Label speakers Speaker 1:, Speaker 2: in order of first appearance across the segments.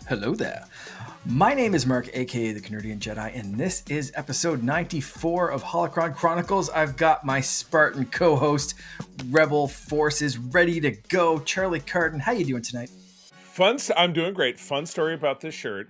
Speaker 1: Hello there. My name is Mark, aka the Canadian Jedi, and this is episode 94 of Holocron Chronicles. I've got my Spartan co-host, Rebel Forces, ready to go. Charlie Carden, how you doing tonight?
Speaker 2: I'm doing great. Fun story about this shirt.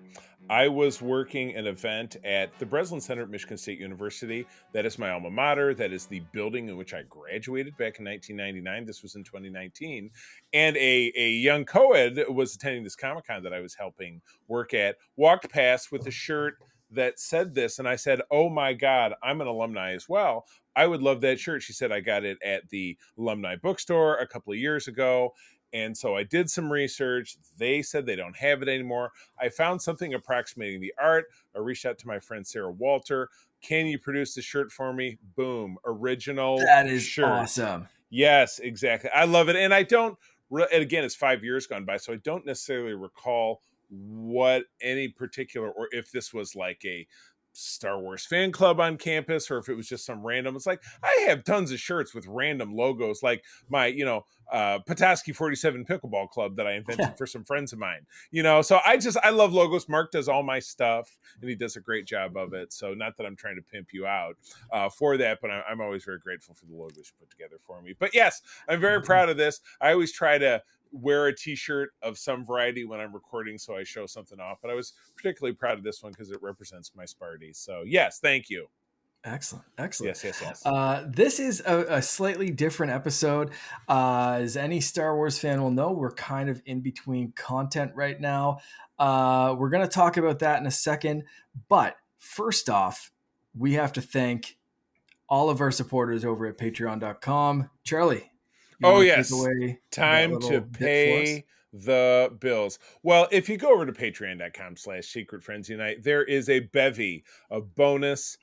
Speaker 2: I was working an event at the Breslin Center at Michigan State University. That is my alma mater. That is the building in which I graduated back in 1999. This was in 2019. And a young co-ed was attending this Comic-Con that I was helping work at, walked past with a shirt that said this. And I said, oh my God, I'm an alumni as well. I would love that shirt. She said, I got it at the alumni bookstore a couple of years ago. And so I did some research. They said they don't have it anymore. I found something approximating the art. I reached out to my friend Sarah Walter. Can you produce the shirt for me? Boom. Original
Speaker 1: That is
Speaker 2: shirt.
Speaker 1: awesome.
Speaker 2: Yes, exactly. I love it. And I don't, and again, it's 5 years gone by, so I don't necessarily recall what any particular, or if this was like a Star Wars fan club on campus, or if it was just some random. It's like I have tons of shirts with random logos, like my Petoskey 47 pickleball club that I invented for some friends of mine, so I love logos. Mark does all my stuff and he does a great job of it, so not that I'm trying to pimp you out for that, but I'm always very grateful for the logos you put together for me. But yes, I'm very proud of this. I always try to wear a t-shirt of some variety when I'm recording, so I show something off, but I was particularly proud of this one because it represents my Sparty. So yes, thank you.
Speaker 1: Excellent.
Speaker 2: Yes.
Speaker 1: This is a slightly different episode. As any Star Wars fan will know, we're kind of in between content right now. We're going to talk about that in a second, but first off, we have to thank all of our supporters over at patreon.com. Charlie.
Speaker 2: Oh, yes. Time to pay the bills. Well, if you go over to patreon.com/Secret Friends Unite, there is a bevy of bonus,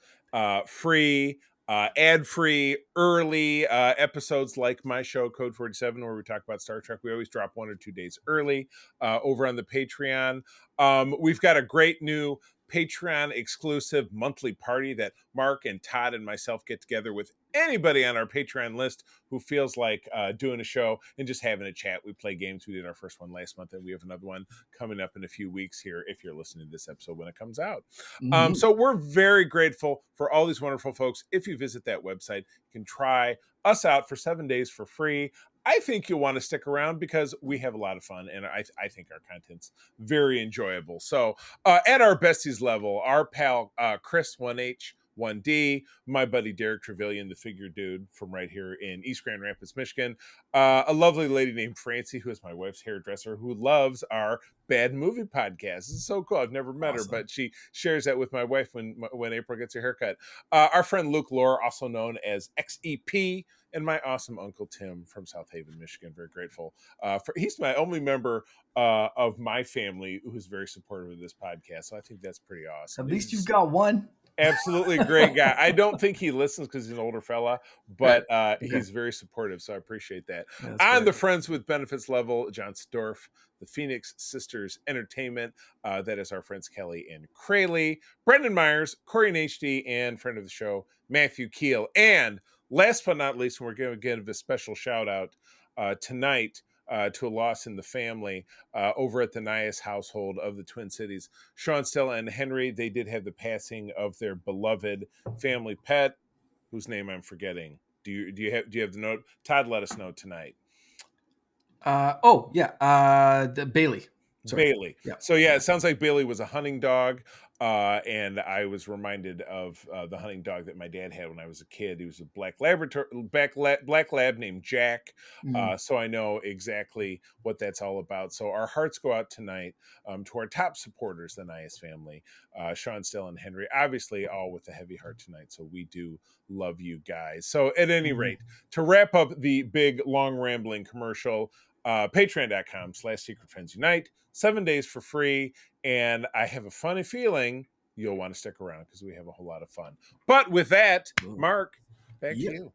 Speaker 2: free, ad-free, early episodes like my show, Code 47, where we talk about Star Trek. We always drop 1 or 2 days early over on the Patreon. We've got a great new Patreon exclusive monthly party that Mark and Todd and myself get together with anybody on our Patreon list who feels like doing a show and just having a chat. We play games. We did our first one last month, and we have another one coming up in a few weeks here if you're listening to this episode when it comes out. So we're very grateful for all these wonderful folks. If you visit that website, you can try us out for 7 days for free. I think you'll want to stick around because we have a lot of fun, and I think our content's very enjoyable. So at our besties level, our pal Chris 1H1D, my buddy Derek Trevelyan, the figure dude from right here in East Grand Rapids, Michigan, a lovely lady named Francie, who is my wife's hairdresser, who loves our Bad Movie podcast. It's so cool. I've never met her, but she shares that with my wife when April gets her haircut. Our friend Luke Lohr, also known as XEP, and my awesome Uncle Tim from South Haven, Michigan. Very grateful. He's my only member of my family who's very supportive of this podcast. So I think that's pretty awesome.
Speaker 1: At least you've got one.
Speaker 2: Absolutely great guy. I don't think he listens because he's an older fella, but he's very supportive, so I appreciate that. On the Friends with Benefits level, John Storff, the Phoenix Sisters Entertainment, that is our friends Kelly and Crayley, Brendan Myers, Corey and HD, and friend of the show, Matthew Keel. And last but not least, we're going to give a special shout out tonight to a loss in the family over at the Nias household of the Twin Cities. Sean, Stella, and Henry, they did have the passing of their beloved family pet, whose name I'm forgetting. Do you have the note? Todd let us know tonight.
Speaker 1: The Bailey.
Speaker 2: Sorry. Bailey. Yeah. So yeah, it sounds like Bailey was a hunting dog. And I was reminded of the hunting dog that my dad had when I was a kid. He was a black lab named Jack. So I know exactly what that's all about. So our hearts go out tonight to our top supporters, the Nias family, Sean, Stella, and Henry, obviously all with a heavy heart tonight. So we do love you guys. So at any rate, to wrap up the big, long, rambling commercial, patreon.com/Secret Friends Unite, 7 days for free. And I have a funny feeling you'll want to stick around because we have a whole lot of fun. But with that, Mark, back to you.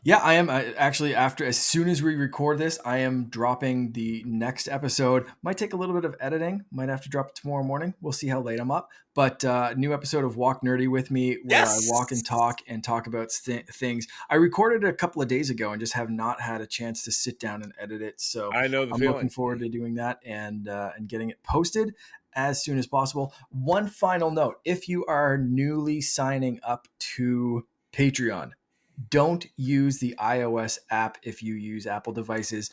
Speaker 1: Yeah, I am actually as soon as we record this, I am dropping the next episode. Might take a little bit of editing. Might have to drop it tomorrow morning. We'll see how late I'm up. But new episode of Walk Nerdy with Me, where I walk
Speaker 2: Yes.
Speaker 1: and talk about things. I recorded it a couple of days ago and just have not had a chance to sit down and edit it. So
Speaker 2: I know the
Speaker 1: I'm looking
Speaker 2: feeling.
Speaker 1: forward to doing that and getting it posted as soon as possible. One final note: if you are newly signing up to Patreon, don't use the iOS app if you use Apple devices.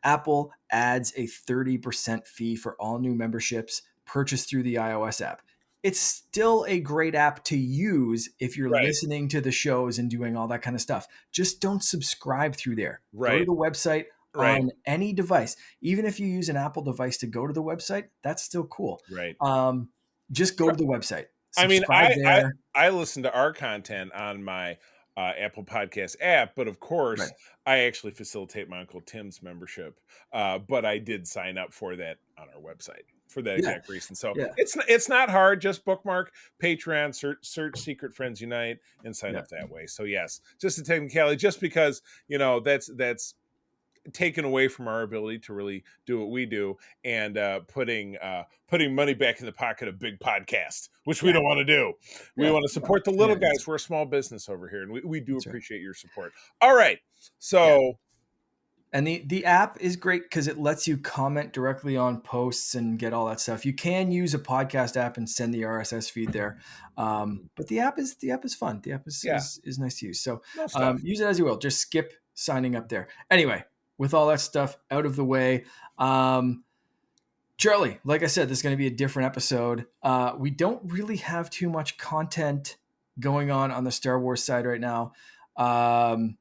Speaker 1: Apple adds a 30% fee for all new memberships purchased through the iOS app. It's still a great app to use if you're
Speaker 2: Right.
Speaker 1: listening to the shows and doing all that kind of stuff. Just don't subscribe through there. Go to
Speaker 2: Right.
Speaker 1: the website
Speaker 2: Right.
Speaker 1: on any device. Even if you use an Apple device to go to the website, that's still cool.
Speaker 2: Right.
Speaker 1: Just go to the website,
Speaker 2: I mean,
Speaker 1: subscribe there.
Speaker 2: I listen to our content on my Apple Podcast app, but of course,
Speaker 1: Right.
Speaker 2: I actually facilitate my Uncle Tim's membership. But I did sign up for that on our website for that
Speaker 1: Yeah.
Speaker 2: exact reason. So
Speaker 1: Yeah.
Speaker 2: it's not hard. Just bookmark Patreon, search Secret Friends Unite, and sign
Speaker 1: Yeah.
Speaker 2: up that way. So yes, just a technicality. Just because that's taken away from our ability to really do what we do, and putting money back in the pocket of big podcast, which we
Speaker 1: Yeah.
Speaker 2: don't want to do. We
Speaker 1: Yeah.
Speaker 2: want to support the little guys. We're a small business over here, and we do
Speaker 1: That's right.
Speaker 2: appreciate your support. All right, so
Speaker 1: Yeah. And the app is great because it lets you comment directly on posts and get all that stuff. You can use a podcast app and send the RSS feed there, but the app is fun. The app
Speaker 2: yeah,
Speaker 1: is nice to use. So
Speaker 2: no stuff.
Speaker 1: use it as you will. Just skip signing up there. Anyway, with all that stuff out of the way, Charlie, like I said, this is going to be a different episode. We don't really have too much content going on the Star Wars side right now. The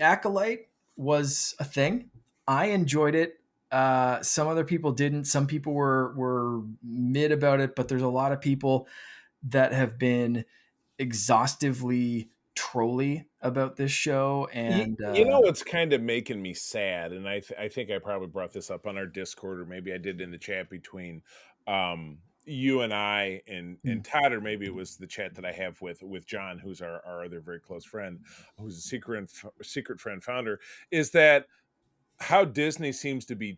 Speaker 1: Acolyte was a thing. I enjoyed it. Some other people didn't. Some people were mid about it, but there's a lot of people that have been exhaustively trolly about this show. And
Speaker 2: What's kind of making me sad, and I think I probably brought this up on our Discord, or maybe I did in the chat between you and I and Todd, or maybe it was the chat that I have with John, who's our other very close friend, who's a secret friend founder, is that how Disney seems to be,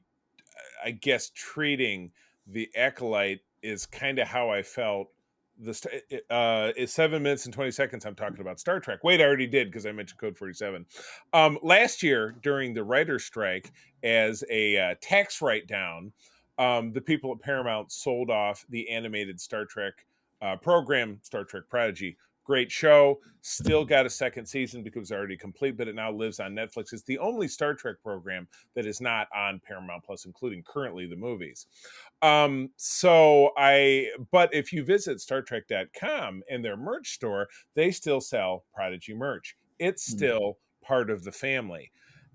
Speaker 2: I guess, treating the Acolyte is kind of how I felt. It's 7 minutes and 20 seconds. I'm talking about Star Trek. Wait, I already did because I mentioned Code 47. Last year during the writer's strike, as a tax write down, the people at Paramount sold off the animated Star Trek program, Star Trek Prodigy. Great show. Still got a second season because it was already complete, but it now lives on Netflix. It's the only Star Trek program that is not on Paramount Plus, including currently the movies. But if you visit StarTrek.com and their merch store, they still sell Prodigy merch. It's still part of the family.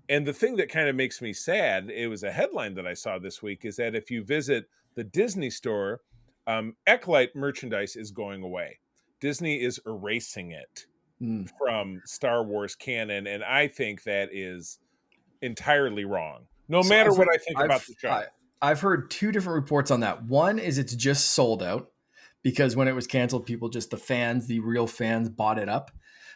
Speaker 2: And the thing that kind of makes me sad, it was a headline that I saw this week, is that if you visit the Disney store, Acolyte merchandise is going away. Disney is erasing it from Star Wars canon, and I think that is entirely wrong. No matter what I think about the show.
Speaker 1: I've heard two different reports on that. One is it's just sold out because when it was canceled, people the real fans bought it up.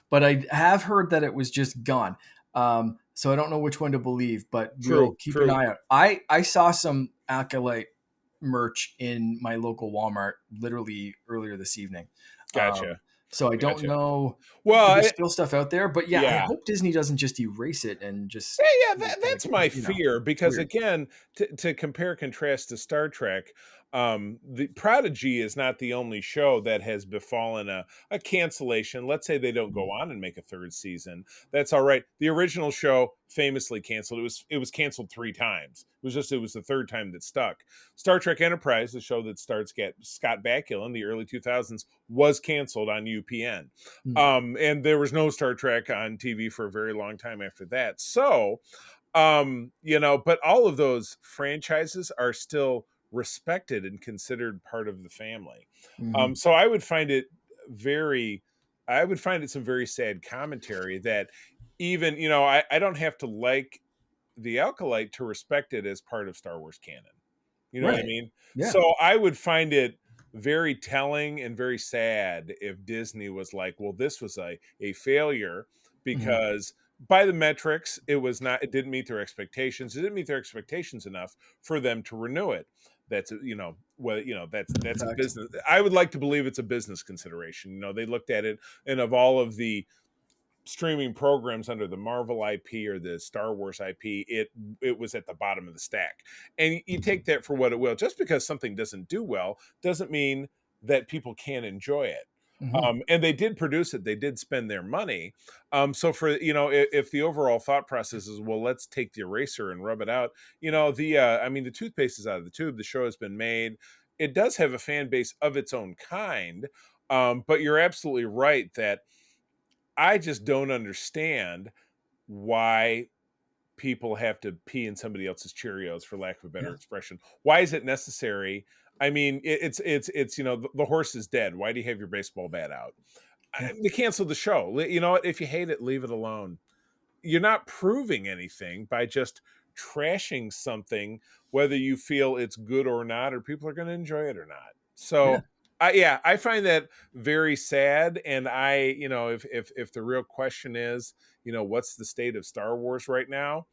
Speaker 1: But I have heard that it was just gone. So I don't know which one to believe, but we'll keep an eye out. I saw some Acolyte merch in my local Walmart literally earlier this evening.
Speaker 2: Gotcha.
Speaker 1: So I don't know.
Speaker 2: Well,
Speaker 1: there's still stuff out there, but I hope Disney doesn't just erase it and just.
Speaker 2: That's my fear, because again, to compare contrast to Star Trek, the Prodigy is not the only show that has befallen a cancellation. Let's say they don't go on and make a third season. That's all right. The original show famously canceled. It was canceled 3 times. It was the third time that stuck. Star Trek Enterprise, the show that stars Scott Bakula in the early 2000s, was canceled on UPN. And there was no Star Trek on TV for a very long time after that. So, but all of those franchises are still respected and considered part of the family. So I would find it some very sad commentary that even, I don't have to like the Acolyte to respect it as part of Star Wars canon. You know what I mean?
Speaker 1: Yeah.
Speaker 2: So I would find it very telling and very sad if Disney was like, well, this was a failure
Speaker 1: Mhm.
Speaker 2: because by the metrics, it didn't meet their expectations. It didn't meet their expectations enough for them to renew it. That's, that's a
Speaker 1: Facts.
Speaker 2: business. I would like to believe it's a business consideration. They looked at it, and of all of the streaming programs under the Marvel IP or the Star Wars IP, it was at the bottom of the stack. And you take that for what it will. Just because something doesn't do well doesn't mean that people can't enjoy it.
Speaker 1: Mhm.
Speaker 2: And they did produce it. They did spend their money. So for if the overall thought process is, well, let's take the eraser and rub it out. The toothpaste is out of the tube. The show has been made. It does have a fan base of its own kind. But you're absolutely right that I just don't understand why people have to pee in somebody else's Cheerios, for lack of a better
Speaker 1: Yeah.
Speaker 2: expression. Why is it necessary? I mean, it's the horse is dead. Why do you have your baseball bat out?
Speaker 1: Yeah.
Speaker 2: They canceled the show. You know what? If you hate it, leave it alone. You're not proving anything by just trashing something, whether you feel it's good or not, or people are going to enjoy it or not.
Speaker 1: Yeah.
Speaker 2: So, I find that very sad. And if the real question is, what's the state of Star Wars right now?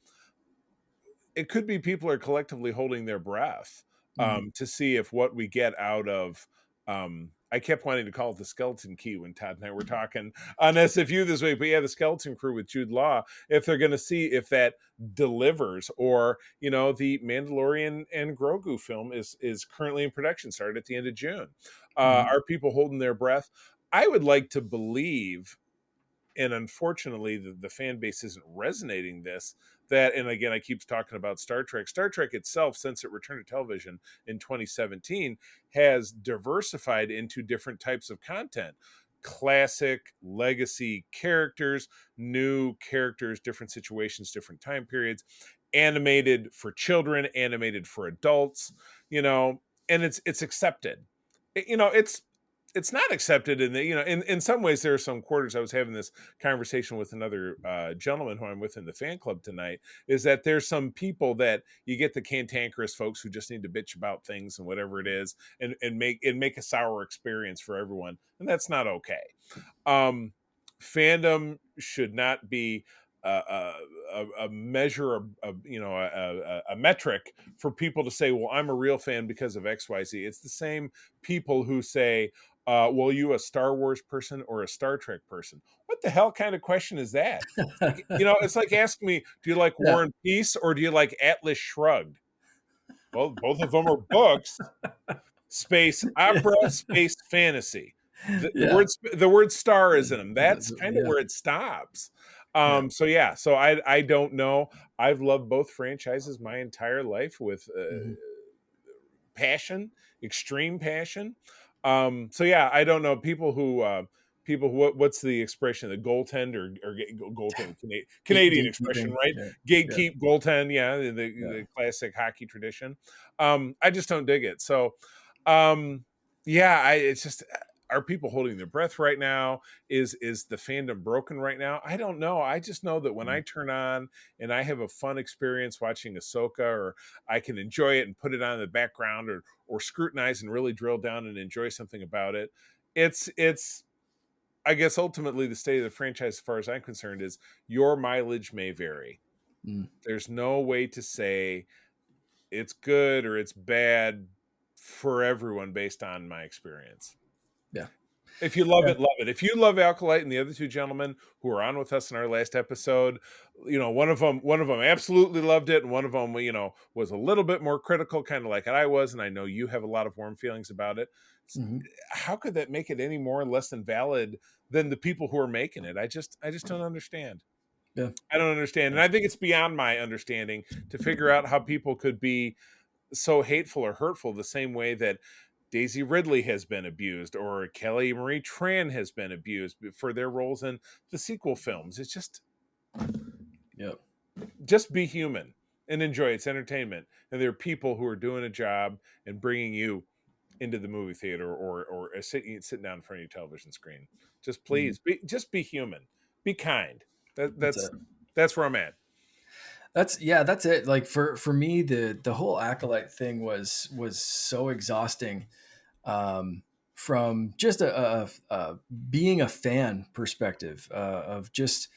Speaker 2: It could be people are collectively holding their breath
Speaker 1: Mhm.
Speaker 2: to see if what we get out of. I kept wanting to call it the skeleton key when Todd and I were talking on SFU this week, but yeah, the skeleton crew with Jude Law. If they're going to see if that delivers, or the Mandalorian and Grogu film is currently in production, started at the end of June.
Speaker 1: Mhm.
Speaker 2: Are people holding their breath? I would like to believe, and unfortunately the fan base isn't resonating this, that, and again I keep talking about Star Trek itself, since it returned to television in 2017, has diversified into different types of content: classic legacy characters, new characters, different situations, different time periods, animated for children, animated for adults, and it's accepted. It's not accepted in the in some ways. There are some quarters. I was having this conversation with another gentleman who I'm with in the fan club tonight, is that there's some people that you get, the cantankerous folks who just need to bitch about things and whatever it is, and make a sour experience for everyone, and that's not okay. um Fandom should not be a measure, a metric for people to say, well, I'm a real fan because of XYZ. It's the same people who say, well, you a Star Wars person or a Star Trek person? What the hell kind of question is that? It's like asking me, do you like
Speaker 1: Yeah.
Speaker 2: War and Peace or do you like Atlas Shrugged? Well, both of them are books. Space
Speaker 1: Yeah.
Speaker 2: opera, space fantasy.
Speaker 1: Yeah.
Speaker 2: The word star is in them. That's kind of
Speaker 1: Yeah.
Speaker 2: where it stops.
Speaker 1: Yeah.
Speaker 2: So I don't know. I've loved both franchises my entire life with
Speaker 1: Mhm.
Speaker 2: passion, extreme passion. So yeah, I don't know what's the expression, the goaltend or goaltend, Canadian expression,
Speaker 1: Gatekeeping.
Speaker 2: right?
Speaker 1: Yeah. Yeah.
Speaker 2: Gatekeep, goaltend, yeah, the,
Speaker 1: Yeah.
Speaker 2: the classic hockey tradition. I just don't dig it. So um yeah, it's just, are people holding their breath right now? Is the fandom broken right now? I don't know. I just know that when I
Speaker 1: Mhm.
Speaker 2: turn on and I have a fun experience watching Ahsoka, or I can enjoy it and put it on in the background, or scrutinize and really drill down and enjoy something about it. It's I guess ultimately the state of the franchise, as far as I'm concerned, is your mileage may vary.
Speaker 1: Mm.
Speaker 2: There's no way to say it's good or it's bad for everyone based on my experience.
Speaker 1: Yeah.
Speaker 2: If you love
Speaker 1: Yeah.
Speaker 2: it, love it. If you love Alkalite and the other two gentlemen who were on with us in our last episode, one of them absolutely loved it, and one of them, was a little bit more critical, kind of like I was, and I know you have a lot of warm feelings about it.
Speaker 1: Mhm.
Speaker 2: How could that make it any more or less than valid than the people who are making it? I just don't understand.
Speaker 1: Yeah.
Speaker 2: I don't understand, and
Speaker 1: Yeah.
Speaker 2: I think it's beyond my understanding to figure out how people could be so hateful or hurtful, the same way that Daisy Ridley has been abused, or Kelly Marie Tran has been abused for their roles in the sequel films. It's
Speaker 1: Yep.
Speaker 2: just be human and enjoy its entertainment. And there are people who are doing a job and bringing you into the movie theater, or sitting down in front of your television screen. Just
Speaker 1: Mhm.
Speaker 2: please be human, be kind. That,
Speaker 1: That's
Speaker 2: that's
Speaker 1: it.
Speaker 2: that's where I'm at.
Speaker 1: That's it. Like for me, the whole acolyte thing was so exhausting. from just a being a fan perspective of just,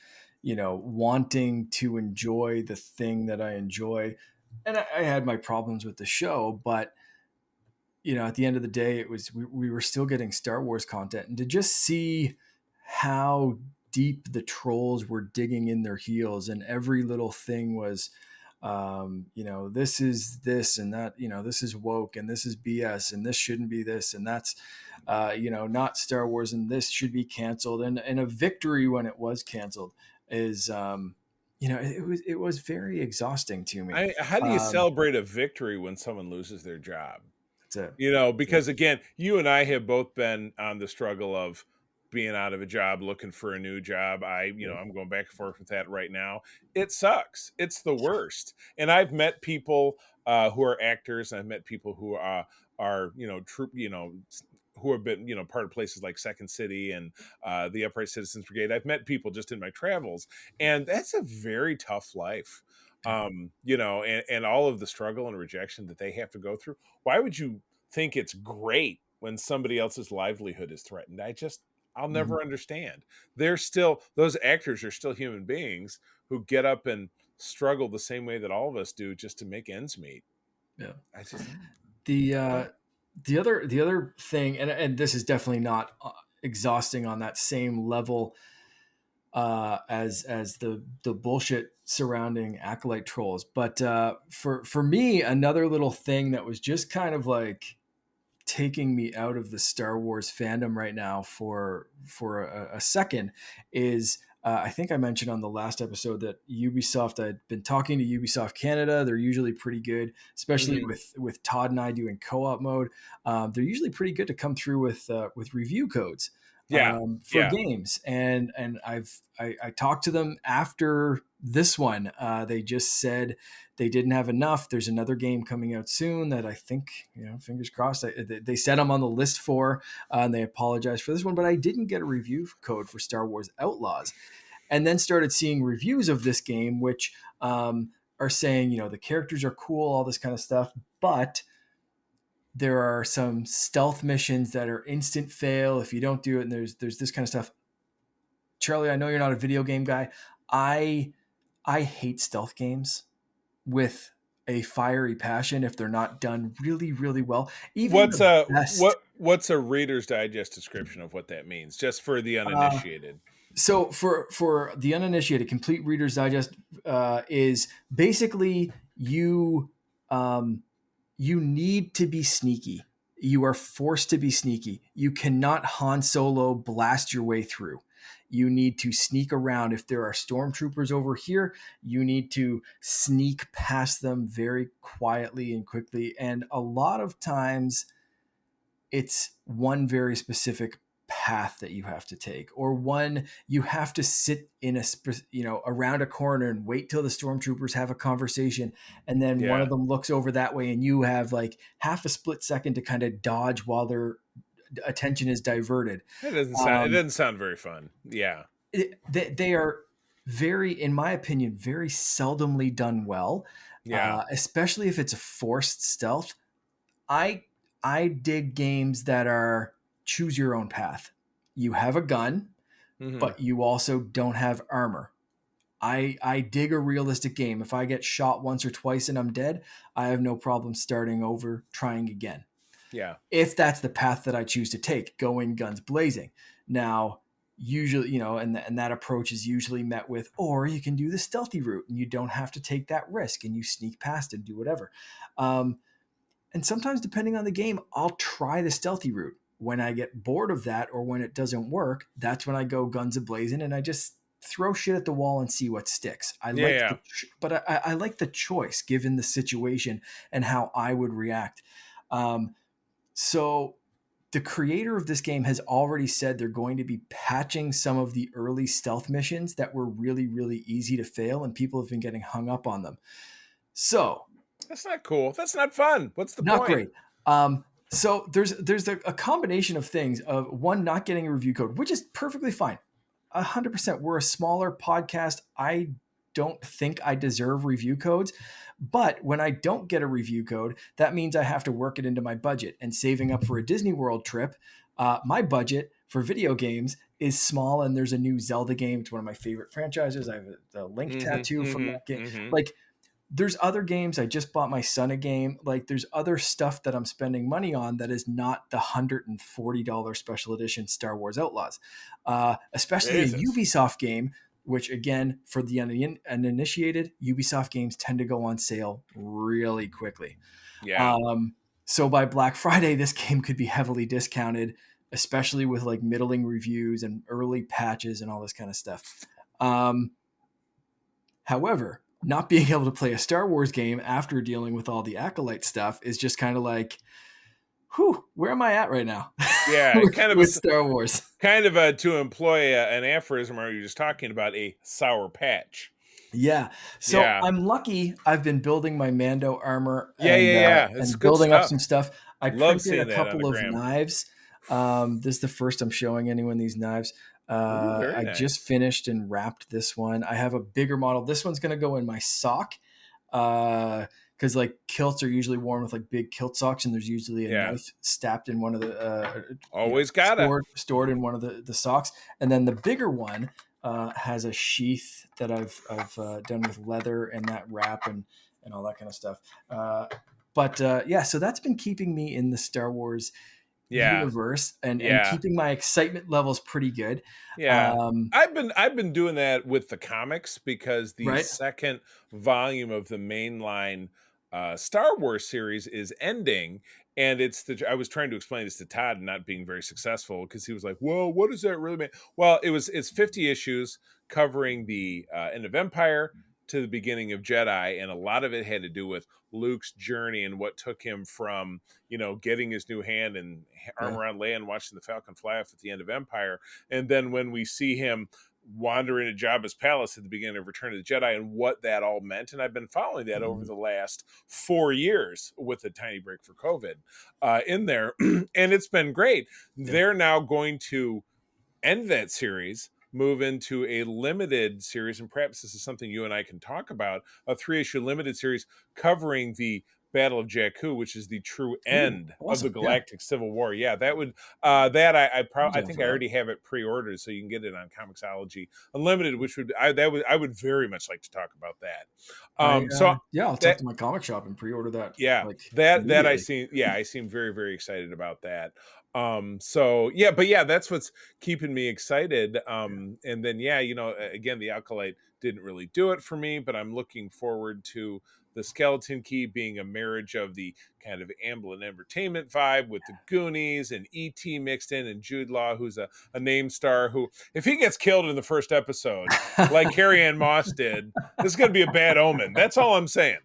Speaker 1: wanting to enjoy the thing that I enjoy. And I had my problems with the show, but at the end of the day, it was we were still getting Star Wars content, and to just see how deep the trolls were digging in their heels, and every little thing was, this is this and that, this is woke and this is BS and this shouldn't be this and that's, not Star Wars and this should be canceled, and a victory when it was canceled is, it was very exhausting to me.
Speaker 2: How do you
Speaker 1: Um,
Speaker 2: celebrate a victory when someone loses their job?
Speaker 1: that's it.
Speaker 2: Because again, you and I have both been on the struggle of being out of a job, looking for a new job. I'm going back and forth with that right now. It sucks. It's the worst. And I've met people who are actors, and I've met people who are who have been, part of places like Second City and the Upright Citizens Brigade. I've met people just in my travels, and that's a very tough life. And all of the struggle and rejection that they have to go through. Why would you think it's great when somebody else's livelihood is threatened? I'll
Speaker 1: Mhm.
Speaker 2: never understand. Those actors are still human beings who get up and struggle the same way that all of us do just to make ends meet.
Speaker 1: Yeah.
Speaker 2: I just,
Speaker 1: The the other thing, and this is definitely not exhausting on that same level as the bullshit surrounding acolyte trolls, but for me, another little thing that was just kind of like taking me out of the Star Wars fandom right now for a second is, I think I mentioned on the last episode that Ubisoft, I'd been talking to Ubisoft Canada. They're usually pretty good, especially
Speaker 2: mhm.
Speaker 1: with Todd and I doing co-op mode. They're usually pretty good to come through with review codes
Speaker 2: Yeah,
Speaker 1: for
Speaker 2: yeah.
Speaker 1: games, and I talked to them after this one. They just said they didn't have enough. There's another game coming out soon that I think, fingers crossed. They said I'm on the list for, and they apologized for this one, but I didn't get a review code for Star Wars Outlaws, and then started seeing reviews of this game, which are saying, the characters are cool, all this kind of stuff, but there are some stealth missions that are instant fail if you don't do it, and there's this kind of stuff. Charlie, I know you're not a video game guy. I I hate stealth games with a fiery passion if they're not done really, really well. Even
Speaker 2: What's
Speaker 1: the
Speaker 2: a
Speaker 1: best.
Speaker 2: what's a Reader's Digest description of what that means, just for the
Speaker 1: Uh,
Speaker 2: uninitiated?
Speaker 1: so for the uninitiated, complete Reader's Digest is basically um, you need to be sneaky. You are forced to be sneaky. You cannot Han Solo blast your way through. You need to sneak around. If there are stormtroopers over here, you need to sneak past them very quietly and quickly. And a lot of times, it's one very specific path that you have to take, or one you have to sit in around a corner and wait till the stormtroopers have a conversation, and then one
Speaker 2: Yeah,
Speaker 1: of them looks over that way and you have like half a split second to kind of dodge while their attention is diverted.
Speaker 2: it
Speaker 1: um,
Speaker 2: doesn't sound very fun. Yeah,
Speaker 1: they are very, in my opinion, very seldomly done well,
Speaker 2: yeah.
Speaker 1: especially if it's a forced stealth. I I dig games that are choose your own path. You have a gun,
Speaker 2: Hmm.
Speaker 1: but you also don't have armor. I dig a realistic game. If I get shot once or twice and I'm dead, I have no problem starting over, trying again.
Speaker 2: Yeah.
Speaker 1: If that's the path that I choose to take, go in guns blazing. Now, usually, and that approach is usually met with, or you can do the stealthy route and you don't have to take that risk and you sneak past and do whatever. Um, and sometimes, depending on the game, I'll try the stealthy route. When I get bored of that or when it doesn't work, that's when I go guns ablazing and I just throw shit at the wall and see what sticks.
Speaker 2: Yeah, yeah.
Speaker 1: But I like the choice given the situation and how I would react. Um, so the creator of this game has already said they're going to be patching some of the early stealth missions that were really, really easy to fail, and people have been getting hung up on them. So
Speaker 2: That's not cool. That's not fun. What's the
Speaker 1: not
Speaker 2: point?
Speaker 1: great. So there's a combination of things of one, not getting a review code, which is perfectly fine. 100%. We're a smaller podcast. I don't think I deserve review codes. But when I don't get a review code, that means I have to work it into my budget. And saving up for a Disney World trip, my budget for video games is small. And there's a new Zelda game. It's one of my favorite franchises. I have a Link tattoo from that game. Like, there's other games. I just bought my son a game. Like, there's other stuff that I'm spending money on that is not the $140 special edition Star Wars Outlaws, especially a Ubisoft game, which, again, for the uninitiated, Ubisoft games tend to go on sale really quickly.
Speaker 2: Yeah.
Speaker 1: So by Black Friday, this game could be heavily discounted, especially with like middling reviews and early patches and all this kind of stuff. However, not being able to play a Star Wars game after dealing with all the Acolyte stuff is just kind of like, whew, where am I at right now?
Speaker 2: Yeah, kind of
Speaker 1: with Star Wars.
Speaker 2: Kind of to employ an aphorism, or you're just talking about a sour patch.
Speaker 1: Yeah. So I'm lucky. I've been building my Mando armor and building up some stuff. I printed a couple of knives. This is the first I'm showing anyone these knives. I just finished and wrapped this one. I have a bigger model. This one's going to go in my sock. Because like kilts are usually worn with like big kilt socks, and there's usually a knife stabbed in one of the stored in one of the socks. And then the bigger one has a sheath that I've done with leather and that wrap and all that kind of stuff. So that's been keeping me in the Star Wars universe and keeping my excitement levels pretty good.
Speaker 2: I've been doing that with the comics because the second volume of the mainline Star Wars series is ending, and I was trying to explain this to Todd, not being very successful, because he was like, well, what does that really mean? Well, it's 50 issues covering the end of Empire to the beginning of Jedi, and a lot of it had to do with Luke's journey and what took him from, getting his new hand and arm around Leia and watching the Falcon fly off at the end of Empire, and then when we see him wander into Jabba's palace at the beginning of Return of the Jedi and what that all meant. And I've been following that over the last 4 years with a tiny break for COVID in there. And it's been great. Yeah. They're now going to end that series, move into a limited series. And perhaps this is something you and I can talk about, a 3-issue limited series covering the Battle of Jakku, which is the true end of the Galactic Civil War. Yeah, that would I think I already have it pre-ordered, so you can get it on Comixology Unlimited, which I would very much like to talk about that.
Speaker 1: I'll talk to my comic shop and pre-order that.
Speaker 2: Yeah, I seem very, very excited about that. That's what's keeping me excited. And then again, the Acolyte didn't really do it for me, but I'm looking forward to the Skeleton Key being a marriage of the kind of Amblin Entertainment vibe with the Goonies and E.T. mixed in, and Jude Law, who's a name star who, if he gets killed in the first episode, like Carrie Ann Moss did, this is going to be a bad omen. That's all I'm saying.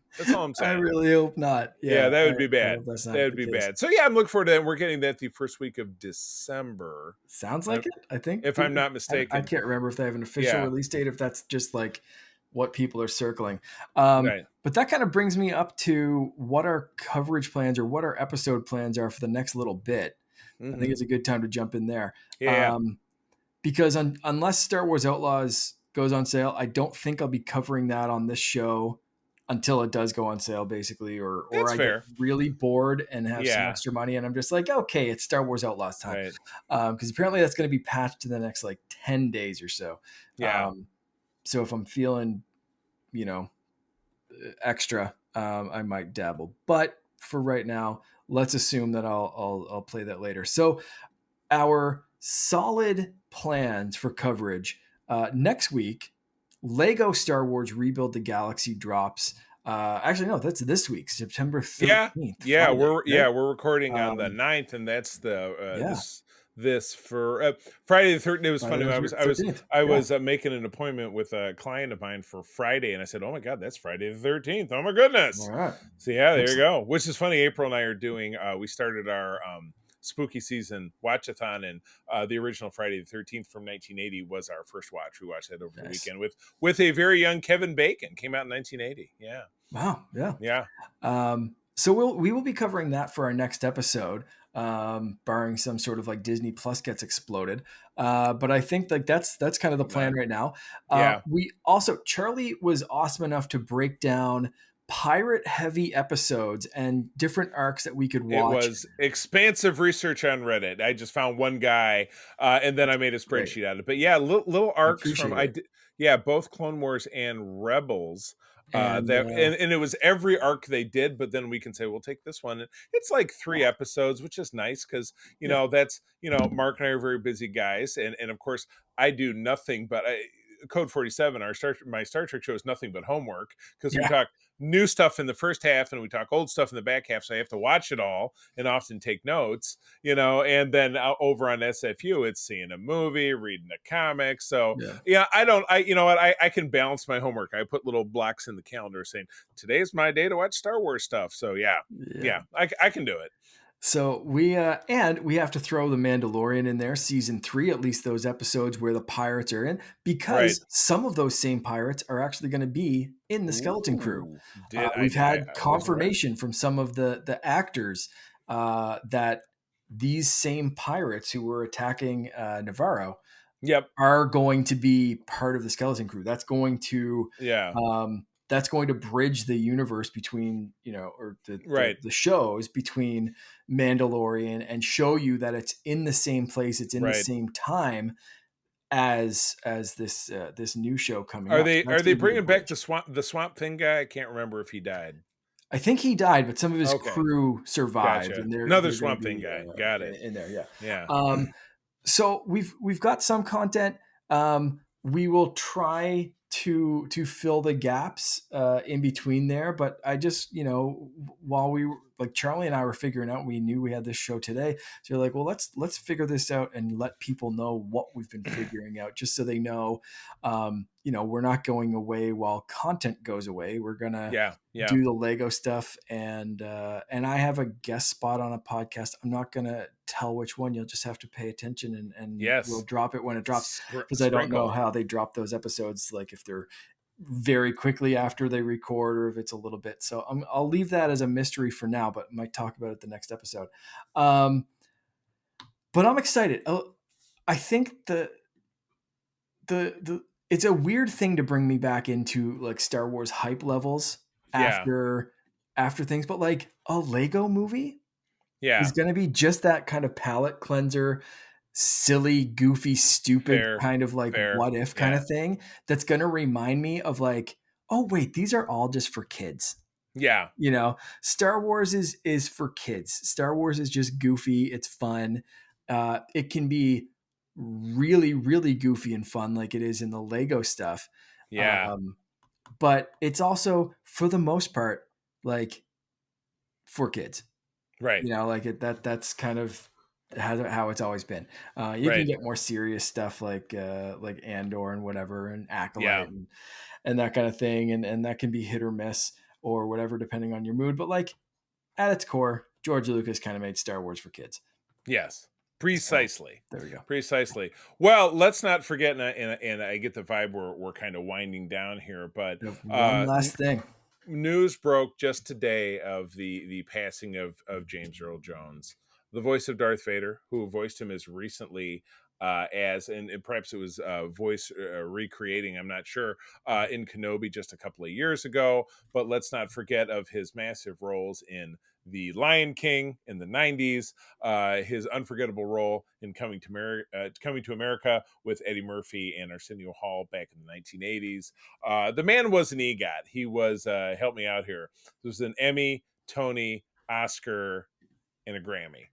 Speaker 2: I
Speaker 1: really hope not.
Speaker 2: Yeah, that would be bad. That would be bad. So I'm looking forward to that. We're getting that the first week of December.
Speaker 1: Sounds like it, I think.
Speaker 2: If I'm not mistaken.
Speaker 1: I can't remember if they have an official release date, if that's just like what people are circling. But that kind of brings me up to what our coverage plans or what our episode plans are for the next little bit. I think it's a good time to jump in there. Because unless Star Wars Outlaws goes on sale, I don't think I'll be covering that on this show until it does go on sale, basically, or I get really bored and have some extra money and I'm just like, okay, it's Star Wars Outlaws time. Because apparently that's going to be patched in the next like 10 days or so. So if I'm feeling, extra, I might dabble. But for right now, let's assume that I'll play that later. So our solid plans for coverage next week, Lego Star Wars Rebuild the Galaxy drops. Actually, no, that's this week, September 13th.
Speaker 2: We're recording on the 9th, and that's the this for Friday the 13th. It was funny. I was making an appointment with a client of mine for Friday, and I said, "Oh my God, that's Friday the 13th! Oh my goodness!"
Speaker 1: All right.
Speaker 2: So there you go. Which is funny. April and I are doing. We started our spooky season watchathon, and the original Friday the 13th from 1980 was our first watch. We watched that over the weekend with a very young Kevin Bacon. Came out in 1980. Yeah.
Speaker 1: Wow. Yeah. So we will be covering that for our next episode. barring some sort of like Disney Plus gets exploded. But I think like that's kind of the plan right now.
Speaker 2: Yeah.
Speaker 1: We also, Charlie was awesome enough to break down pirate heavy episodes and different arcs that we could
Speaker 2: It
Speaker 1: watch.
Speaker 2: was expansive research on Reddit. I just found one guy, and then I made a
Speaker 1: Great.
Speaker 2: spreadsheet out of it. But yeah, little
Speaker 1: I
Speaker 2: arcs from
Speaker 1: appreciate it.
Speaker 2: yeah, both Clone Wars and Rebels.
Speaker 1: And
Speaker 2: That and it was every arc they did, but then we can say we'll take this one. It's like 3 episodes, which is nice because
Speaker 1: yeah,
Speaker 2: that's Mark and I are very busy guys, and of course I do nothing but Code 47, my Star Trek show is nothing but homework because we
Speaker 1: yeah,
Speaker 2: talk new stuff in the first half and we talk old stuff in the back half, so I have to watch it all and often take notes, and then over on SFU it's seeing a movie, reading a comic. So
Speaker 1: yeah,
Speaker 2: yeah, I you know what, I can balance my homework. I put little blocks in the calendar saying today's my day to watch Star Wars stuff. So yeah,
Speaker 1: yeah.
Speaker 2: I can do it.
Speaker 1: So we and we have to throw the Mandalorian in there, season 3, at least those episodes where the pirates are in,
Speaker 2: Right.
Speaker 1: because some of those same pirates are actually going to be in the Skeleton Crew.
Speaker 2: Ooh, did
Speaker 1: We've had
Speaker 2: I wasn't aware.
Speaker 1: confirmation from some of the actors that these same pirates who were attacking Navarro
Speaker 2: Yep.
Speaker 1: are going to be part of the Skeleton Crew.
Speaker 2: Yeah.
Speaker 1: That's going to bridge the universe between, or
Speaker 2: Right.
Speaker 1: the shows between Mandalorian, and show you that it's in the same place, it's in the
Speaker 2: Right.
Speaker 1: same time as this new show coming
Speaker 2: Are
Speaker 1: up. So
Speaker 2: they
Speaker 1: that's going to be the
Speaker 2: bringing back
Speaker 1: bridge.
Speaker 2: the Swamp Thing guy? I can't remember if he died.
Speaker 1: I think he died, but some of his
Speaker 2: Okay.
Speaker 1: crew survived,
Speaker 2: Gotcha.
Speaker 1: and
Speaker 2: Another
Speaker 1: they're going to
Speaker 2: Swamp Thing
Speaker 1: be
Speaker 2: guy. Got it.
Speaker 1: in there. Yeah.
Speaker 2: Yeah.
Speaker 1: So we've got some content. We will try to fill the gaps in between there, but I just, while we were like, Charlie and I were figuring out, we knew we had this show today, so you're like, well, let's figure this out and let people know what we've been figuring out, just so they know. We're not going away while content goes away. We're gonna
Speaker 2: Yeah. Yeah.
Speaker 1: do the Lego stuff, and I have a guest spot on a podcast. I'm not gonna tell which one. You'll just have to pay attention, and we'll
Speaker 2: Yes.
Speaker 1: drop it when it drops, because I don't know
Speaker 2: Sprinkle.
Speaker 1: how they drop those episodes, like if they're very quickly after they record or if it's a little bit. So I'll leave that as a mystery for now, but I might talk about it the next episode. But I'm excited. I think the it's a weird thing to bring me back into like Star Wars hype levels
Speaker 2: Yeah.
Speaker 1: after things, but like a Lego movie
Speaker 2: Yeah.
Speaker 1: is going to be just that kind of palate cleanser, silly, goofy, stupid
Speaker 2: Fair.
Speaker 1: kind of like
Speaker 2: Fair.
Speaker 1: what if kind
Speaker 2: Yeah.
Speaker 1: of thing that's going to remind me of like, oh wait, these are all just for kids.
Speaker 2: Yeah.
Speaker 1: Star Wars is for kids. Star Wars is just goofy. It's fun. It can be really, really goofy and fun, like it is in the Lego stuff.
Speaker 2: Yeah.
Speaker 1: But it's also, for the most part, like for kids.
Speaker 2: Right.
Speaker 1: Like that's kind of how it's always been. You can
Speaker 2: Right.
Speaker 1: get more serious stuff like Andor and whatever, and
Speaker 2: Yeah.
Speaker 1: Acolyte, and that kind of thing, and that can be hit or miss or whatever depending on your mood. But like at its core, George Lucas kind of made Star Wars for kids.
Speaker 2: Yes.
Speaker 1: So
Speaker 2: Precisely.
Speaker 1: there we go.
Speaker 2: Precisely. Well, let's not forget, and I get the vibe we're kind of winding down here, but
Speaker 1: We have one last thing.
Speaker 2: news broke just today of the passing of James Earl Jones, the voice of Darth Vader, who voiced him as recently and perhaps it was voice recreating, I'm not sure, in Kenobi just a couple of years ago. But let's not forget of his massive roles in The Lion King in the 90s, his unforgettable role in Coming to America with Eddie Murphy and Arsenio Hall back in the 1980s. The man was an EGOT. He was, help me out here, there was an Emmy, Tony, Oscar, and a Grammy.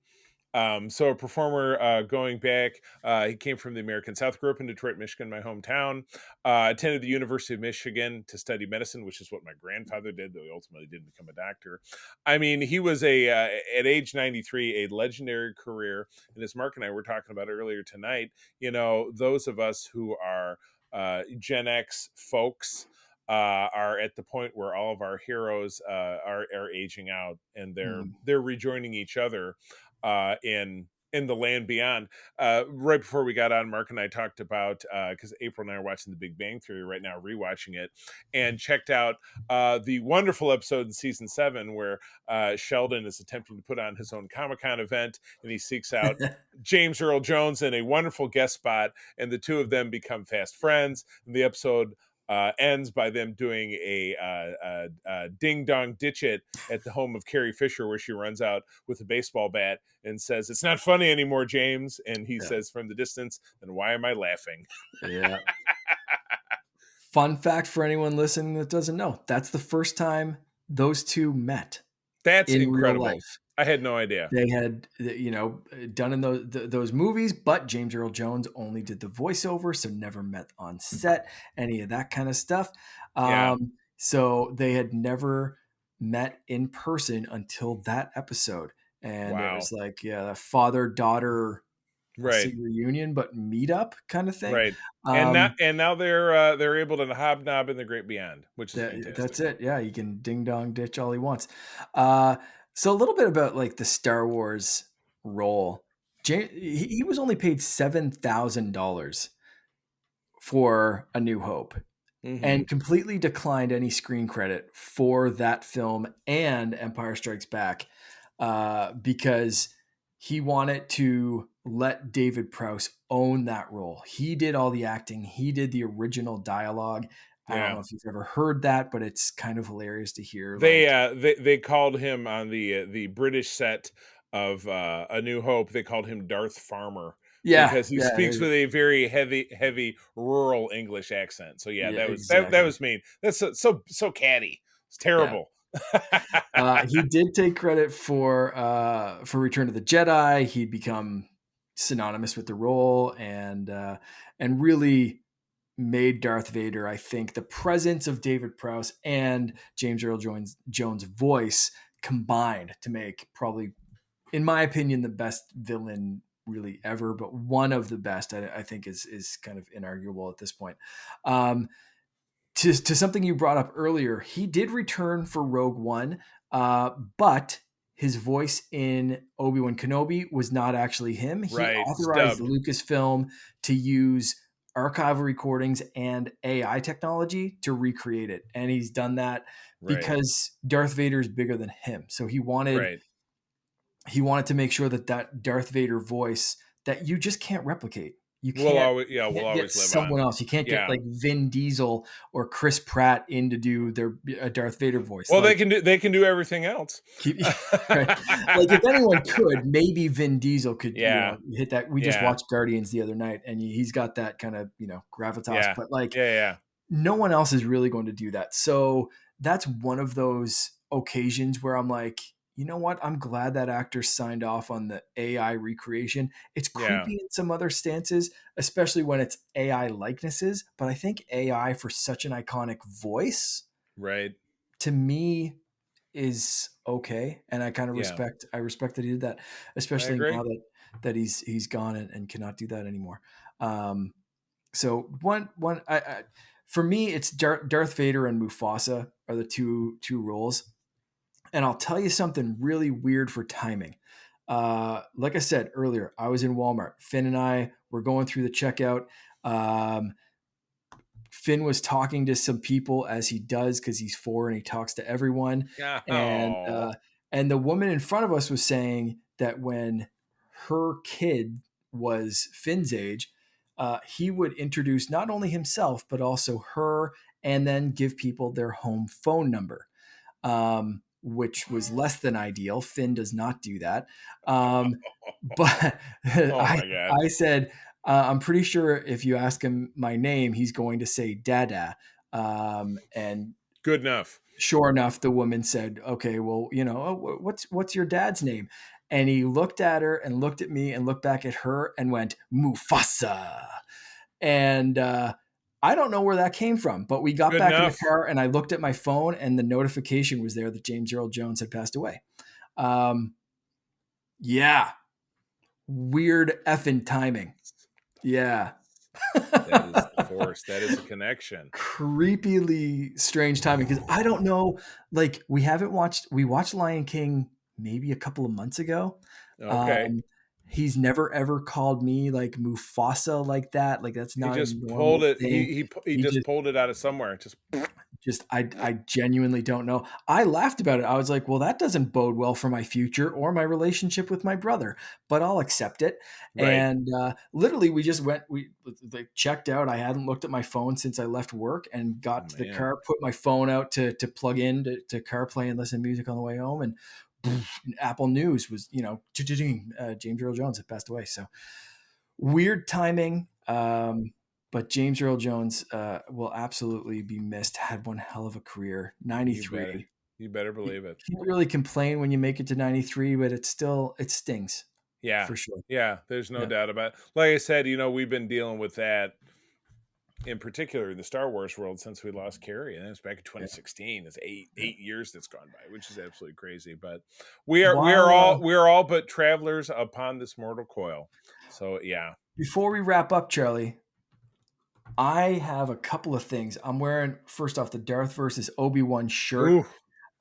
Speaker 2: So a performer going back, he came from the American South, grew up in Detroit, Michigan, my hometown, attended the University of Michigan to study medicine, which is what my grandfather did, though he ultimately didn't become a doctor. I mean, he was at age 93, a legendary career. And as Mark and I were talking about earlier tonight, those of us who are Gen X folks, are at the point where all of our heroes are aging out, and they're rejoining each other in in the land beyond. Right before we got on, Mark and I talked about, because April and I are watching The Big Bang Theory right now, rewatching it, and checked out the wonderful episode in season 7 where Sheldon is attempting to put on his own Comic-Con event, and he seeks out James Earl Jones in a wonderful guest spot, and the two of them become fast friends. And the episode ends by them doing a ding dong ditch it at the home of Carrie Fisher, where she runs out with a baseball bat and says, "It's not funny anymore, James." And he says from the distance, "Then why am I laughing?"
Speaker 1: Yeah. Fun fact for anyone listening that doesn't know, that's the first time those two met.
Speaker 2: That's
Speaker 1: in real
Speaker 2: incredible.
Speaker 1: life.
Speaker 2: I had no idea.
Speaker 1: They had, done in those movies, but James Earl Jones only did the voiceover, so never met on set, any of that kind of stuff. So they had never met in person until that episode. And it was like, a father-daughter, I'll say reunion, but meetup kind of thing.
Speaker 2: Right. And now they're able to hobnob in the great beyond, which is fantastic.
Speaker 1: That's it. Yeah, he can ding dong ditch all he wants. So a little bit about like the Star Wars role. He was only paid $7,000 for A New Hope, and completely declined any screen credit for that film and Empire Strikes Back, because he wanted to let David Prowse own that role. He did all the acting. He did the original dialogue. I don't know if you've ever heard that, but it's kind of hilarious to hear.
Speaker 2: They called him on the British set of A New Hope. They called him Darth Farmer. Because he speaks with a very heavy rural English accent. So that was mean. That's so catty. It's terrible.
Speaker 1: He did take credit for Return of the Jedi. He'd become synonymous with the role, and really made Darth Vader, I think, the presence of David Prowse and James Earl Jones' voice combined to make, probably, in my opinion, the best villain really ever, but one of the best. I think is kind of inarguable at this point. To something you brought up earlier, he did return for Rogue One, but his voice in Obi-Wan Kenobi was not actually him. He authorized Lucasfilm to use archival recordings and AI technology to recreate it. And he's done that because Darth Vader is bigger than him. So he wanted to make sure that Darth Vader voice that you just can't replicate. You can't
Speaker 2: we'll always live
Speaker 1: someone else. You can't get like Vin Diesel or Chris Pratt in to do their Darth Vader voice.
Speaker 2: Well, they can do everything else.
Speaker 1: Like if anyone could, maybe Vin Diesel could hit that. We just watched Guardians the other night, and he's got that kind of gravitas. But no one else is really going to do that. So that's one of those occasions where I'm like, you know what? I'm glad that actor signed off on the AI recreation. It's creepy in some other stances, especially when it's AI likenesses. But I think AI for such an iconic voice, to me, is okay. And I kind of respect that he did that, especially now that he's gone and cannot do that anymore. So for me, it's Darth Vader and Mufasa are the two roles. And I'll tell you something really weird for timing. Like I said earlier, I was in Walmart. Finn and I were going through the checkout. Finn was talking to some people, as he does because he's 4 and he talks to everyone. And the woman in front of us was saying that when her kid was Finn's age, he would introduce not only himself, but also her, and then give people their home phone number. Which was less than ideal. Finn does not do that. But I said, I'm pretty sure if you ask him my name, he's going to say Dada. And
Speaker 2: good enough.
Speaker 1: Sure enough, the woman said, okay, well, what's your dad's name? And he looked at her and looked at me and looked back at her and went, Mufasa. And, I don't know where that came from, but we got back in the car and I looked at my phone and the notification was there that James Earl Jones had passed away. Weird effing timing. Yeah.
Speaker 2: That is the force. That is a connection.
Speaker 1: Creepily strange timing, because I don't know, like we watched Lion King maybe a couple of months ago.
Speaker 2: Okay.
Speaker 1: He's never ever called me like Mufasa like that. Like that's
Speaker 2: He
Speaker 1: not a
Speaker 2: just pulled
Speaker 1: normal
Speaker 2: it.
Speaker 1: thing.
Speaker 2: He
Speaker 1: He
Speaker 2: just
Speaker 1: just
Speaker 2: pulled it out of somewhere.
Speaker 1: just I genuinely don't know. I laughed about it. I was like, "Well, that doesn't bode well for my future or my relationship with my brother, but I'll accept it."
Speaker 2: Right.
Speaker 1: And literally, we just went. We like checked out. I hadn't looked at my phone since I left work, and
Speaker 2: Oh,
Speaker 1: got to the
Speaker 2: man.
Speaker 1: car, put my phone out to plug in to CarPlay and listen to music on the way home, and Apple News was James Earl Jones had passed away. So weird timing. But James Earl Jones will absolutely be missed. Had one hell of a career.
Speaker 2: You better.
Speaker 1: 93.
Speaker 2: You better
Speaker 1: You
Speaker 2: believe it.
Speaker 1: can't really complain when you make it to 93, but it stings
Speaker 2: Yeah.
Speaker 1: for sure.
Speaker 2: Yeah, there's no
Speaker 1: Yeah.
Speaker 2: doubt about it. Like I said, we've been dealing with that in particular in the Star Wars world since we lost Carrie, and it's back in
Speaker 1: Yeah.
Speaker 2: 2016. It's eight
Speaker 1: Yeah.
Speaker 2: eight years that's gone by, which is absolutely crazy. But we are we are
Speaker 1: While
Speaker 2: all we are all but travelers upon this mortal coil. So yeah.
Speaker 1: before we wrap up, Charlie, I have a couple of things. I'm wearing first off the Darth versus Obi-Wan shirt.
Speaker 2: Ooh,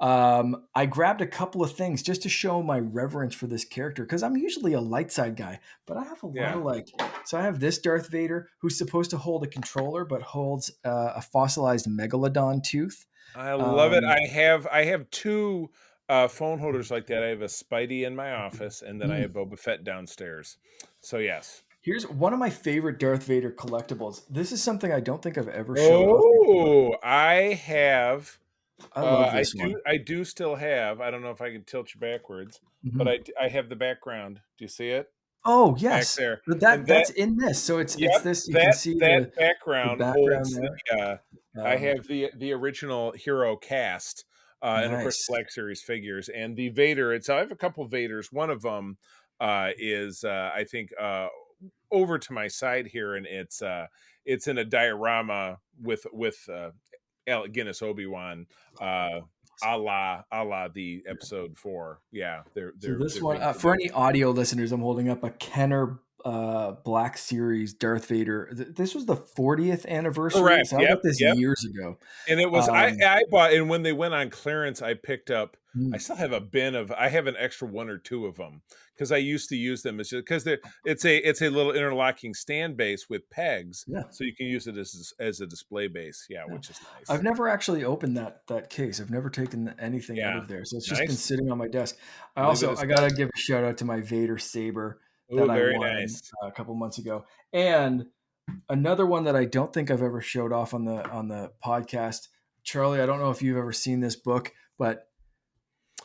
Speaker 1: I grabbed a couple of things just to show my reverence for this character because I'm usually a light side guy, but I have a lot
Speaker 2: yeah.
Speaker 1: of like. So I have this Darth Vader who's supposed to hold a controller, but holds a fossilized megalodon tooth.
Speaker 2: I love it.
Speaker 1: Um,
Speaker 2: I have two phone holders like that. I have a Spidey in my office, and then I have
Speaker 1: mm.
Speaker 2: Boba Fett downstairs. So yes.
Speaker 1: Here's one of my favorite Darth Vader collectibles. This is something I don't think I've ever showed off before.
Speaker 2: Oh, I have.
Speaker 1: I love
Speaker 2: I
Speaker 1: this one.
Speaker 2: do. I do still have. I don't know if I can tilt you backwards, but
Speaker 1: Mhm.
Speaker 2: I have the background. Do you see it
Speaker 1: Oh
Speaker 2: back
Speaker 1: yes,
Speaker 2: there?
Speaker 1: but
Speaker 2: And
Speaker 1: that's in this. So it's
Speaker 2: yep,
Speaker 1: this. You can
Speaker 2: that
Speaker 1: see
Speaker 2: that
Speaker 1: the
Speaker 2: background
Speaker 1: background
Speaker 2: holds
Speaker 1: there.
Speaker 2: the. I
Speaker 1: Um,
Speaker 2: have the original Hero cast, and of course
Speaker 1: nice.
Speaker 2: Black Series figures, and the Vader. I have a couple Vaders. One of them is I think over to my side here, and it's in a diorama with Alec Guinness Obi-Wan, uh, a la the episode 4. Yeah,
Speaker 1: So
Speaker 2: they're
Speaker 1: this one,
Speaker 2: being
Speaker 1: for
Speaker 2: produced.
Speaker 1: any audio listeners, I'm holding up a Kenner Black Series Darth Vader. This was the 40th anniversary,
Speaker 2: Correct.
Speaker 1: so I
Speaker 2: Yep.
Speaker 1: got this
Speaker 2: Yep.
Speaker 1: years ago.
Speaker 2: And it was
Speaker 1: Um,
Speaker 2: I bought, and when they went on clearance, I picked up. I
Speaker 1: mm,
Speaker 2: still have a bin of. I have an extra one or two of them because I used to use them. It's just because it's a little interlocking stand base with pegs,
Speaker 1: yeah,
Speaker 2: so you can use it as a display base. Yeah,
Speaker 1: yeah.
Speaker 2: which is
Speaker 1: I've
Speaker 2: nice.
Speaker 1: never actually opened that case. I've never taken anything out
Speaker 2: Yeah,
Speaker 1: of there, so it's just been
Speaker 2: nice.
Speaker 1: sitting on my desk.
Speaker 2: Leave it
Speaker 1: I
Speaker 2: as
Speaker 1: gotta
Speaker 2: such.
Speaker 1: give a shout out to my Vader saber
Speaker 2: Oh,
Speaker 1: that I
Speaker 2: very
Speaker 1: won
Speaker 2: nice.
Speaker 1: a couple months ago, and another one that I don't think I've ever showed off on the podcast. Charlie, I don't know if you've ever seen this book, but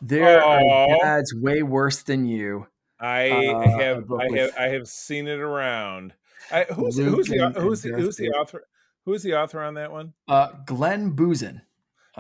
Speaker 1: there are
Speaker 2: Oh,
Speaker 1: dads way worse than you. A book with
Speaker 2: I have seen it around. I
Speaker 1: Luke and Darth
Speaker 2: who's the
Speaker 1: Vader.
Speaker 2: author? Who's the author on that one?
Speaker 1: Glenn Boozin,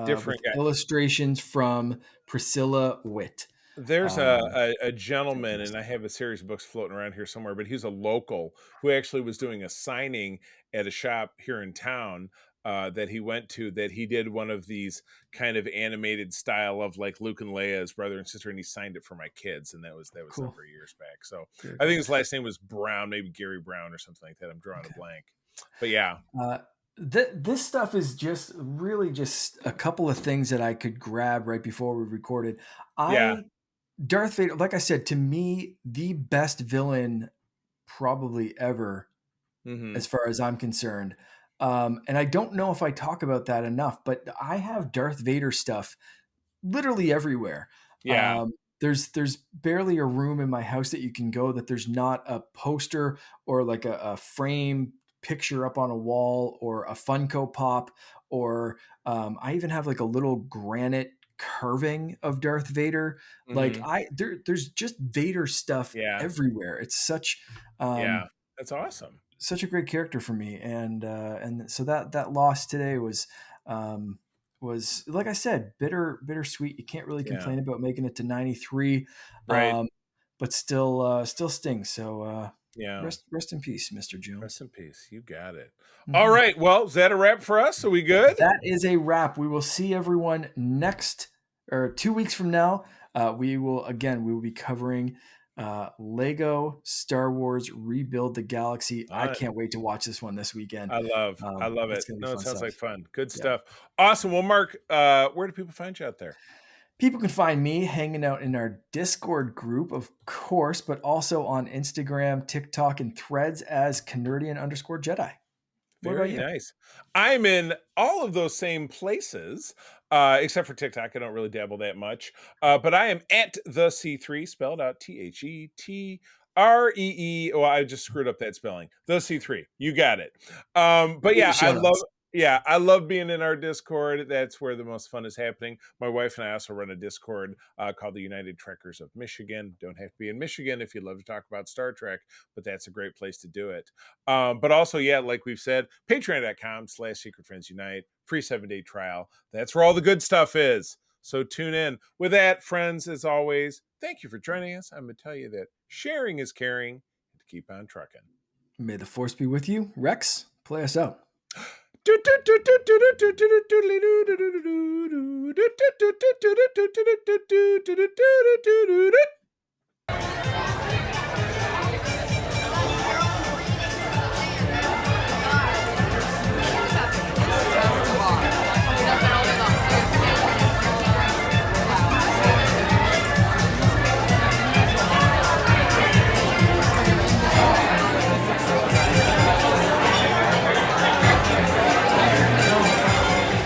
Speaker 2: Different
Speaker 1: with
Speaker 2: guy.
Speaker 1: illustrations from Priscilla Witt.
Speaker 2: There's
Speaker 1: Um,
Speaker 2: a gentleman, and I
Speaker 1: fantastic.
Speaker 2: have a series of books floating around here somewhere, but he's a local who actually was doing a signing at a shop here in town that he went to. That he did one of these kind of animated style of like Luke and Leia's brother and sister, and he signed it for my kids, and that was a
Speaker 1: Cool.
Speaker 2: number of years back. So
Speaker 1: Very
Speaker 2: I think
Speaker 1: cool.
Speaker 2: his last name was Brown, maybe Gary Brown or something like that. I'm drawing a
Speaker 1: Okay.
Speaker 2: blank, but yeah,
Speaker 1: Uh, this stuff is just really just a couple of things that I could grab right before we recorded.
Speaker 2: yeah,
Speaker 1: I Darth Vader, like I said, to me, the best villain probably ever,
Speaker 2: hmm
Speaker 1: as far as I'm concerned. And I don't know if I talk about that enough, but I have Darth Vader stuff literally everywhere.
Speaker 2: yeah,
Speaker 1: Um, there's barely a room in my house that you can go that there's not a poster or like a frame picture up on a wall or a Funko Pop or I even have like a little granite carving of Darth Vader. Like
Speaker 2: hmm
Speaker 1: there's just Vader stuff
Speaker 2: yeah,
Speaker 1: everywhere. It's
Speaker 2: yeah.
Speaker 1: um,
Speaker 2: That's awesome.
Speaker 1: such a great character for me, and so that loss today was like I said, bittersweet. You can't really
Speaker 2: Yeah,
Speaker 1: complain about making it to 93,
Speaker 2: right.
Speaker 1: but still stings. So
Speaker 2: Yeah.
Speaker 1: rest in peace, Mr.
Speaker 2: Rest
Speaker 1: Jones.
Speaker 2: in peace. You got it. All
Speaker 1: Mhm.
Speaker 2: right. Well, is that a wrap for us? Are we good?
Speaker 1: That is a wrap. We will see everyone next or 2 weeks from now. We will be covering Lego Star Wars Rebuild the Galaxy. I
Speaker 2: Fun.
Speaker 1: can't wait to watch this one this weekend.
Speaker 2: I love
Speaker 1: It's
Speaker 2: it.
Speaker 1: gonna be
Speaker 2: No, it
Speaker 1: fun
Speaker 2: sounds
Speaker 1: stuff.
Speaker 2: like fun. Good
Speaker 1: Yeah.
Speaker 2: stuff. Awesome. Well, Mark, where do people find you out there?
Speaker 1: People can find me hanging out in our Discord group, of course, but also on Instagram, TikTok, and Threads as Canardian_Jedi. What about
Speaker 2: Very
Speaker 1: you?
Speaker 2: nice. I'm in all of those same places, except for TikTok. I don't really dabble that much. But I am at the C3, spelled out TheTree. Oh, I just screwed up that spelling. The C3. You got it. But
Speaker 1: Look at
Speaker 2: yeah,
Speaker 1: the show notes.
Speaker 2: I love being in our Discord. That's where the most fun is happening. My wife and I also run a Discord called the United Trekkers of Michigan. Don't have to be in Michigan if you love to talk about Star Trek, but that's a great place to do it. But also, yeah, like we've said, patreon.com/Secret Friends Unite, free 7-day trial. That's where all the good stuff is. So tune in. With that, friends, as always, thank you for joining us. I'm going to tell you that sharing is caring, and to keep on trucking.
Speaker 1: May the force be with you. Rex, play us out.